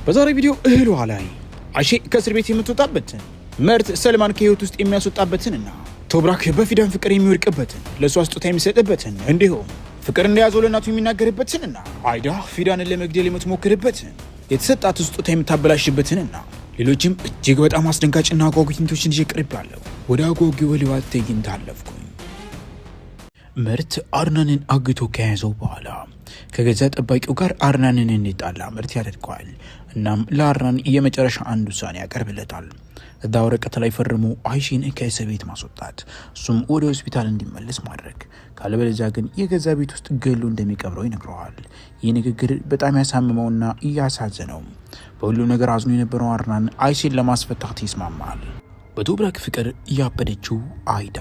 በዛሬ ቪዲዮ እህሏ ላይ አይሼ ከእስር ቤት የምትወጣበትን መርት ሰልማን ከህይወት ውስጥ የሚያስወጣበትንና ቶብራክ በፊዳን ፍቅር የሚወርቅበትን ለሷ ስጦታ የሚሰጥበትን እንዲሁም ፍቅር እንደያዘው ለእናቱ የሚናገርበትንና አይዳ ፊዳንን ለመግደል የምትሞክርበትን የተሰጣት ስጦታ የምታበላሽበትንና ሌሎችም እጅግ በጣም አስደንጋጭና አጓጊ ትዕይንቶችን ይዤ ቀርቤያለሁ። ወደ አጓጊው ወሊዋት ትዕይንት አለፍኩኝ። መርት አርናንን አግቶ ከያዘው በኋላ ከገዛ ጠባቂው ጋር አርናንን እንዲጣላ መርት ያደርገዋል። እናም ለአርናን የመጨረሻ አንድ ውሳኔ ያቀርብለታል። እዛ ወረቀት ላይ ፈርሞ አይሺን ከእስር ቤት ማስወጣት፣ እሱም ወደ ሆስፒታል እንዲመለስ ማድረግ፣ ካለበለዚያ ግን የገዛ ቤት ውስጥ ገሎ እንደሚቀብረው ይነግረዋል። ይህ ንግግር በጣም ያሳምመውና እያሳዘነው በሁሉ ነገር አዝኖ የነበረው አርናን አይሺን ለማስፈታት ይስማማል። በቶብራክ ፍቅር እያበደችው አይዳ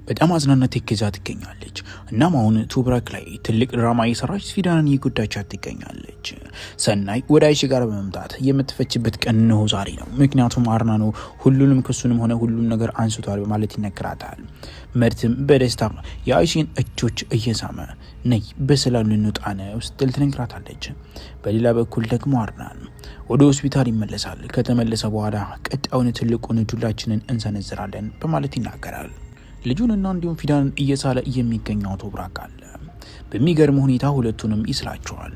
በጣም አዝናናት ከዛ ትገኛለች። እናም አሁን ቶብራክ ላይ ትልቅ ድራማ እየሰራች ፊዳንን እየጎዳቻት ትገኛለች። ሰናይ ወደ አይሺ ጋር በመምጣት የምትፈችበት ቀን ነው ዛሬ ነው። ምክንያቱም አርናኖ ሁሉንም ክሱንም ሆነ ሁሉም ነገር አንስቷል በማለት ይነግራታል። መርትም በደስታ የአይሺን እጆች እየሳመ ነይ በሰላም ልንወጣ ነው ስትል ትነግራታለች። በሌላ በኩል ደግሞ አርናን ወደ ሆስፒታል ይመለሳል። ከተመለሰ በኋላ ቀጣዩን ትልቁን ዱላችንን እንሰነዝራለን በማለት ይናገራል። ልጁንና እንዲሁም ፊዳንን እየሳለ የሚገኘው ቶብራክ አለ። በሚገርም ሁኔታ ሁለቱንም ይስላቸዋል።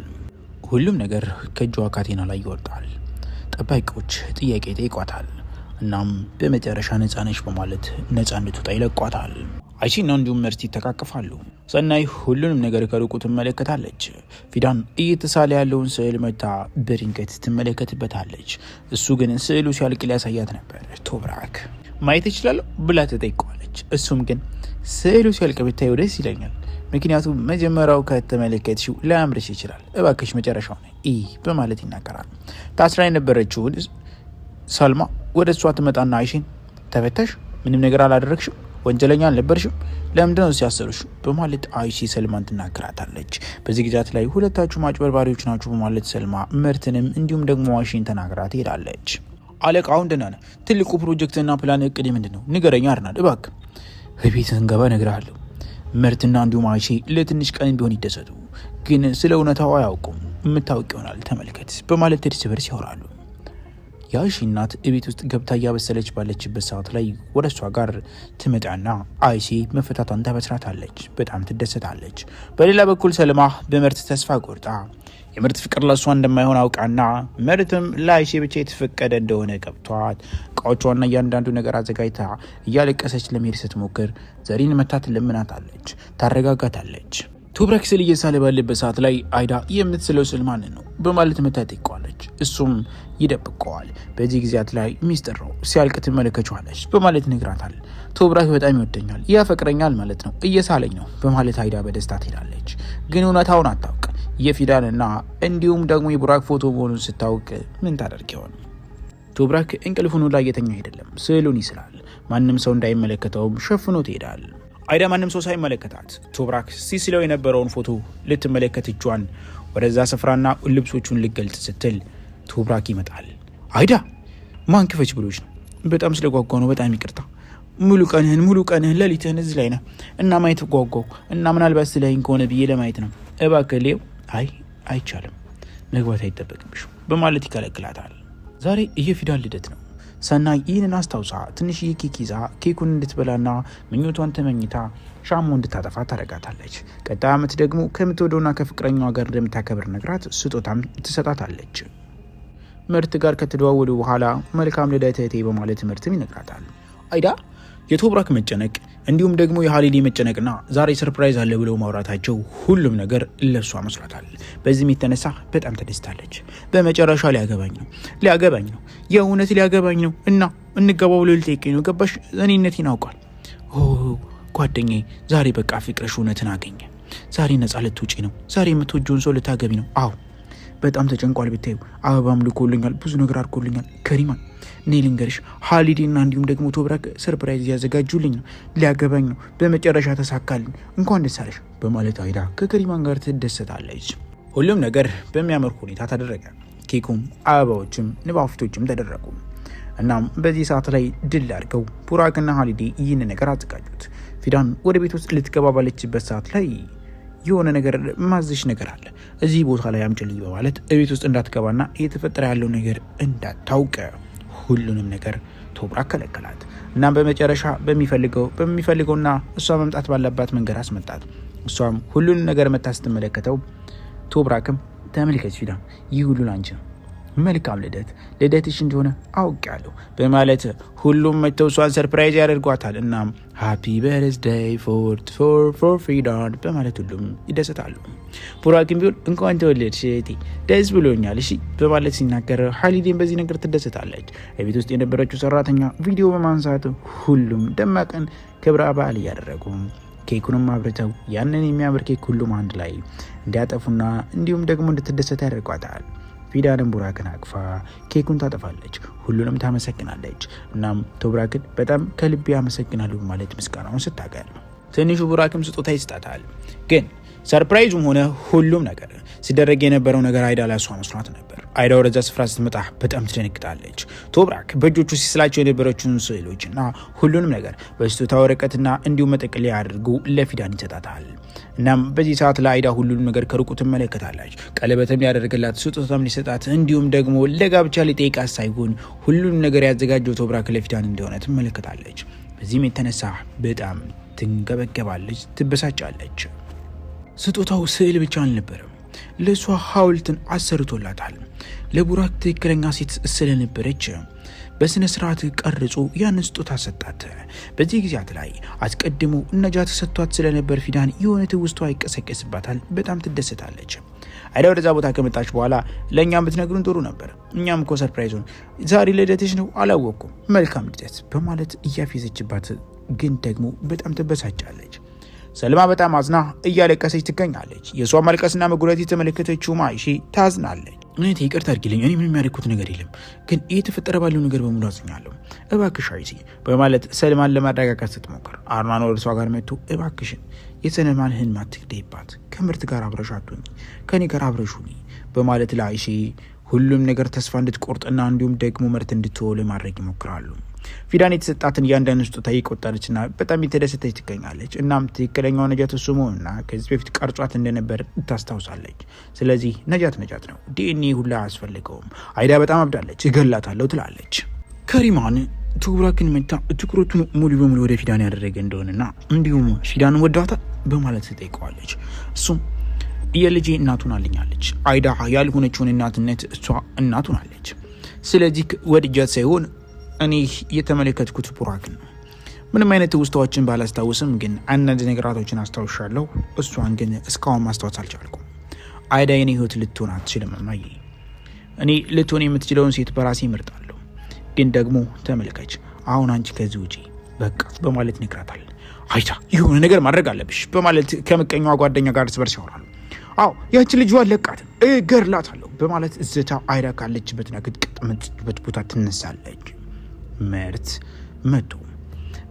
ሁሉም ነገር ከእጇ ካቴና ላይ ይወርዳል። ጠባቂዎች ጥያቄ ጠይቋታል። እናም በመጨረሻ ነፃ ነሽ በማለት ነፃ እንድትወጣ ይለቋታል። አይሺና እንዲሁም መርት ይተቃቀፋሉ። ሰናይ ሁሉንም ነገር ከሩቁ ትመለከታለች። ፊዳን እየተሳለ ያለውን ስዕል መታ በድንገት ትመለከትበታለች። እሱ ግን ስዕሉ ሲያልቅ ሊያሳያት ነበር። ቶብራክ ማየት ይችላል ብላ ተጠይቀዋለች። እሱም ግን ስዕሉ ሲያልቅ ብታየው ደስ ይለኛል፣ ምክንያቱም መጀመሪያው ከተመለከትሽው ላያምርሽ ይችላል፣ እባክሽ መጨረሻው ነው በማለት ይናገራል። ታስራ የነበረችውን ሰልማ ወደ እሷ ትመጣና አይሺን ተፈተሽ፣ ምንም ነገር አላደረግሽም፣ ወንጀለኛ አልነበርሽም፣ ለምንድነው ሲያሰሩሽ በማለት አይሺ ሰልማን ትናገራታለች። በዚህ ግዛት ላይ ሁለታችሁ ማጭበርባሪዎች ናችሁ በማለት ሰልማ መርትንም እንዲሁም ደግሞ አይሺን ተናግራ ትሄዳለች። አለቃው እንደናነ ትልቁ ፕሮጀክትና ፕላን እቅድ ምንድነው? ንገረኛ አርናን እባክህ። በቤት ስንገባ እነግርሃለሁ። መርትና እንዲሁም አይሺ ለትንሽ ቀን ቢሆን ይደሰቱ፣ ግን ስለ እውነታው አያውቁም። የምታውቅ ይሆናል ተመልከት በማለት እርስ በርስ ያወራሉ። የአይሺ እናት እቤት ውስጥ ገብታ እያበሰለች ባለችበት ሰዓት ላይ ወደ እሷ ጋር ትመጣና አይሺ መፈታቷን ተበስራታለች። በጣም ትደሰታለች። በሌላ በኩል ሰልማ በመርት ተስፋ ቆርጣ የመርት ፍቅር ለሷ እንደማይሆን አውቃና መርትም ለአይሺ ብቻ የተፈቀደ እንደሆነ ገብቷት እቃዎቿና እያንዳንዱ ነገር አዘጋጅታ እያለቀሰች ለመሄድ ስትሞክር ዘሪን መታት ለምናታለች፣ ታረጋጋታለች። ቶብራክ ስል እየሳለ ባለበት ሰዓት ላይ አይዳ የምትስለው ስል ማንን ነው በማለት መታ ጠይቀዋለች። እሱም ይደብቀዋል። በዚህ ጊዜያት ላይ ሚስጥር ነው ሲያልቅ ትመለከችዋለች በማለት ነግራታል። ቶብራክ በጣም ይወደኛል፣ ያፈቅረኛል ማለት ነው፣ እየሳለኝ ነው በማለት አይዳ በደስታ ትሄዳለች። ግን እውነታውን አታውቅ። የፊዳንና እንዲሁም ደግሞ የቡራክ ፎቶ መሆኑን ስታውቅ ምን ታደርግ ይሆን? ቶብራክ እንቅልፉን ላይ እየተኛ አይደለም፣ ስዕሉን ይስላል። ማንም ሰው እንዳይመለከተውም ሸፍኖ ትሄዳል። አይዳ ማንም ሰው ሳይመለከታት ቶብራክ ሲስለው የነበረውን ፎቶ ልትመለከት እጇን ወደዛ ስፍራና ልብሶቹን ልገልጽ ስትል ቶብራክ ይመጣል። አይዳ ማን ክፈች ብሎች ነው? በጣም ስለጓጓ ነው፣ በጣም ይቅርታ። ሙሉ ቀንህን ሌሊትህን እዚህ ላይ ነህ እና ማየት ጓጓው እና ምናልባት ስለይን ከሆነ ብዬ ለማየት ነው። እባክህ ሌው አይቻልም፣ መግባት አይጠበቅብሽም በማለት ይከለክላታል። ዛሬ የፊዳን ልደት ነው። ሰናይ ይህንን አስታውሳ ትንሽዬ ኬክ ይዛ ኬኩን እንድትበላና ምኞቷን ተመኝታ ሻሞ እንድታጠፋ ታደርጋታለች። ቀጣይ ዓመት ደግሞ ከምትወደውና ከፍቅረኛዋ ጋር እንደምታከብር ነግራት ስጦታም ትሰጣታለች። መርት ጋር ከተደዋወሉ በኋላ መልካም ልደት እህቴ በማለት መርትም ይነግራታል። አይዳ የቶብራክ መጨነቅ እንዲሁም ደግሞ የሃሊዴ መጨነቅና ዛሬ ሰርፕራይዝ አለ ብለው ማውራታቸው ሁሉም ነገር ለሷ መስሏታል። በዚህም የተነሳ በጣም ተደስታለች። በመጨረሻ ሊያገባኝ ነው የእውነት ሊያገባኝ ነው እና እንገባው ብሎ ልጠይቀኝ ነው። ገባሽ? እኔነቴን አውቋል። ጓደኛዬ ዛሬ በቃ ፍቅርሽ እውነትን አገኘ። ዛሬ ነፃ ልትውጪ ነው። ዛሬ የምትወጂውን ሰው ልታገቢ ነው። አዎ በጣም ተጨንቋል። ብታዩ አበባም ልኮልኛል፣ ብዙ ነገር አድርጎልኛል። ከሪማ እኔ ልንገርሽ፣ ሃሊዴና እንዲሁም ደግሞ ቶብራክ ሰርፕራይዝ ያዘጋጁልኝ ነው። ሊያገባኝ ነው። በመጨረሻ ተሳካልኝ። እንኳን ደስ አለሽ በማለት አይዳ ከከሪማን ጋር ትደሰታለች። ሁሉም ነገር በሚያምር ሁኔታ ተደረገ። ኬኩም፣ አበባዎችም፣ ንባፍቶችም ተደረጉ። እናም በዚህ ሰዓት ላይ ድል አድርገው ቡራክና ሃሊዴ ይህን ነገር አዘጋጁት። ፊዳን ወደ ቤት ውስጥ ልትገባ ባለችበት ሰዓት ላይ የሆነ ነገር ማዝሽ ነገር አለ እዚህ ቦታ ላይ አምጪልኝ በማለት እቤት ውስጥ እንዳትገባና እየተፈጠረ ያለው ነገር እንዳታውቅ ሁሉንም ነገር ቶብራክ ከለከላት። እናም በመጨረሻ በሚፈልገውና እሷ መምጣት ባለባት መንገድ አስመጣት። እሷም ሁሉንም ነገር መታ ስትመለከተው ቶብራክም ተመልከች ፊዳን፣ ይህ ሁሉ ላንቺ ነው፣ መልካም ልደትሽ እንደሆነ አውቃለሁ በማለት ሁሉም መተው እሷን ሰርፕራይዝ ያደርጓታል። እናም ሃፒ በርዝዴይ ፎር ፊዳን በማለት ሁሉም ይደሰታሉ። ቡራክም ቢሆን እንኳን ተወለድሽ እህቴ ደስ ብሎኛል እሺ በማለት ሲናገር ሀሊዴን በዚህ ነገር ትደሰታለች። ቤት ውስጥ የነበረችው ሰራተኛ ቪዲዮ በማንሳት ሁሉም ደማቅን ክብረ በዓል እያደረጉ ኬኩንም አብርተው ያንን የሚያምር ኬክ ሁሉም አንድ ላይ እንዲያጠፉና እንዲሁም ደግሞ እንድትደሰት ያደርጓታል። ፊዳንም ቡራክን አቅፋ ኬኩን ታጠፋለች፣ ሁሉንም ታመሰግናለች። እናም ቶብራክን በጣም ከልቤ አመሰግናለሁ ማለት ምስጋናውን ስታቀርብ ትንሹ ቡራክም ስጦታ ይስጣታል። ግን ሰርፕራይዙም ሆነ ሁሉም ነገር ሲደረግ የነበረው ነገር አይዳ ላይ እሷ መስሏት ነበር። አይዳ ወደዛ ስፍራ ስትመጣ በጣም ትደነግጣለች። ቶብራክ በእጆቹ ሲስላቸው የነበረችውን ስዕሎችና ሁሉንም ነገር በስጦታ ወረቀትና እንዲሁም መጠቅለያ አድርጎ ለፊዳን ይሰጣታል። እናም በዚህ ሰዓት ለአይዳ ሁሉንም ነገር ከሩቁ ትመለከታለች። ቀለበትም ያደረገላት ስጦታም ሊሰጣት እንዲሁም ደግሞ ለጋብቻ ሊጠይቃት ሳይሆን ሁሉንም ነገር ያዘጋጀው ቶብራክ ለፊዳን እንደሆነ ትመለከታለች። በዚህም የተነሳ በጣም ትንገበገባለች፣ ትበሳጫለች። ስጦታው ስዕል ብቻ አልነበረም፣ ለእሷ ሐውልትን አሰርቶላታል። ለቡራክ ትክክለኛ ሴት ስለነበረች በስነ ስርዓት ቀርጾ ያንን ስጦታ ሰጣት። በዚህ ጊዜያት ላይ አስቀድሞ ነጃት ሰጥቷት ስለነበር ፊዳን የሆነ ትውስቷ ይቀሰቀስባታል። በጣም ትደሰታለች። አይዳ ወደዛ ቦታ ከመጣች በኋላ ለእኛም ብትነግሩን ጥሩ ነበር፣ እኛም እኮ ሰርፕራይዙን ዛሬ ልደትሽ ነው አላወቅኩም፣ መልካም ልደት በማለት እያፌዘችባት ግን ደግሞ በጣም ትበሳጫለች። ሰልማ በጣም አዝና እያለቀሰች ትገኛለች። የሷ ማልቀስና መጉላት የተመለከተችው ማይሺ ታዝናለች። እኔ ይቅርታ አድርጊልኝ፣ እኔ ምንም ያደረኩት ነገር የለም፣ ግን እየተፈጠረ ባለው ነገር በሙሉ አዝኛለሁ፣ እባክሽ አይሲ በማለት ሰልማን ለማረጋጋት ስትሞክር አርማን ወደ እሷ ጋር መጥቶ እባክሽን የሰልማን ህልም አትግደይባት፣ ከምርት ጋር አብረሽ አትሁኚ፣ ከኔ ጋር አብረሽ ሁኚ በማለት ለአይሺ ሁሉም ነገር ተስፋ እንድትቆርጥና እንዲሁም ደግሞ ምርት እንድትወል ማድረግ ይሞክራሉ። ፊዳን የተሰጣትን እያንዳንዱ ስጦታ እየቆጠረችና በጣም የተደሰተች ትገኛለች። እናም ትክክለኛው ነጃት እሱ መሆኑና ከዚህ በፊት ቀርጿት እንደነበር ታስታውሳለች። ስለዚህ ነጃት ነው፣ ዲኤንኤ ሁላ አያስፈልገውም፣ አይዳ በጣም አብዳለች፣ እገላታለሁ ትላለች። ከሪማን ቶብራክን መታ ትኩረቱን ሙሉ በሙሉ ወደ ፊዳን ያደረገ እንደሆነና እንዲሁም ፊዳን ወዳታል በማለት ትጠይቀዋለች። እሱም የልጄ እናቱን አለኛለች፣ አይዳ ያልሆነችውን እናትነት እሷ እናቱን አለች። ስለዚህ ወድጃት ሳይሆን እኔ የተመለከትኩት ቡራክን ነው። ምንም አይነት ውስጣዎችን ባላስታውስም ግን አንዳንድ ነገራቶችን አስታውሻለሁ። እሷን ግን እስካሁን ማስታወስ አልቻልኩም። አይዳ የኔ ህይወት ልትሆን አትችልም ማየ። እኔ ልትሆን የምትችለውን ሴት በራሴ እመርጣለሁ። ግን ደግሞ ተመልከች፣ አሁን አንቺ ከዚህ ውጪ በቃ በማለት ይነግራታል። አይዳ የሆነ ነገር ማድረግ አለብሽ በማለት ከምቀኛዋ ጓደኛ ጋር ስበርስ ያወራሉ። አዎ ያቺ ልጅ አለቃት እገርላታለሁ በማለት እዝታ አይዳ ካለችበትና ግጥቅጥበት ቦታ ትነሳለች። ምርት መቶ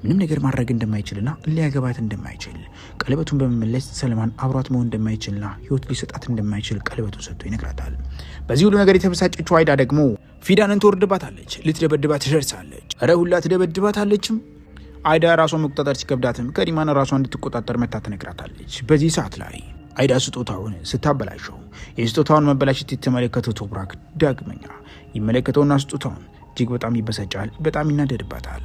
ምንም ነገር ማድረግ እንደማይችልና ሊያገባት እንደማይችል ቀለበቱን በመመለስ ሰልማን አብሯት መሆን እንደማይችልና ህይወት ሊሰጣት እንደማይችል ቀለበቱን ሰጥቶ ይነግራታል። በዚህ ሁሉ ነገር የተበሳጨችው አይዳ ደግሞ ፊዳንን ትወርድባታለች፣ ልትደበድባት ትደርሳለች። ኧረ ሁላ ትደበድባታለችም። አይዳ ራሷን መቆጣጠር ሲከብዳትም ከሪማን ራሷን እንድትቆጣጠር መታ ትነግራታለች። በዚህ ሰዓት ላይ አይዳ ስጦታውን ስታበላሸው የስጦታውን መበላሸት የተመለከተው ቶብራክ ዳግመኛ ይመለከተውና ስጦታውን እጅግ በጣም ይበሳጫል፣ በጣም ይናደድባታል።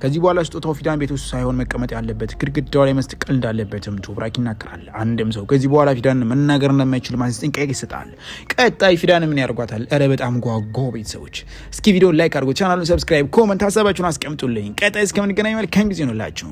ከዚህ በኋላ ስጦታው ፊዳን ቤት ውስጥ ሳይሆን መቀመጥ ያለበት ግድግዳው ላይ መስቀል እንዳለበትም ቶብራክ ይናገራል። አንድም ሰው ከዚህ በኋላ ፊዳን መናገር እንደማይችል ማስጠንቀቂያ ይሰጣል። ቀጣይ ፊዳን ምን ያደርጓታል? ኧረ በጣም ጓጓ። ቤተሰቦች እስኪ ቪዲዮን ላይክ አድርጉ፣ ቻናሉን ሰብስክራይብ፣ ኮመንት ሀሳባችሁን አስቀምጡልኝ። ቀጣይ እስከምንገናኝ መልካም ጊዜ ነው ላችሁ።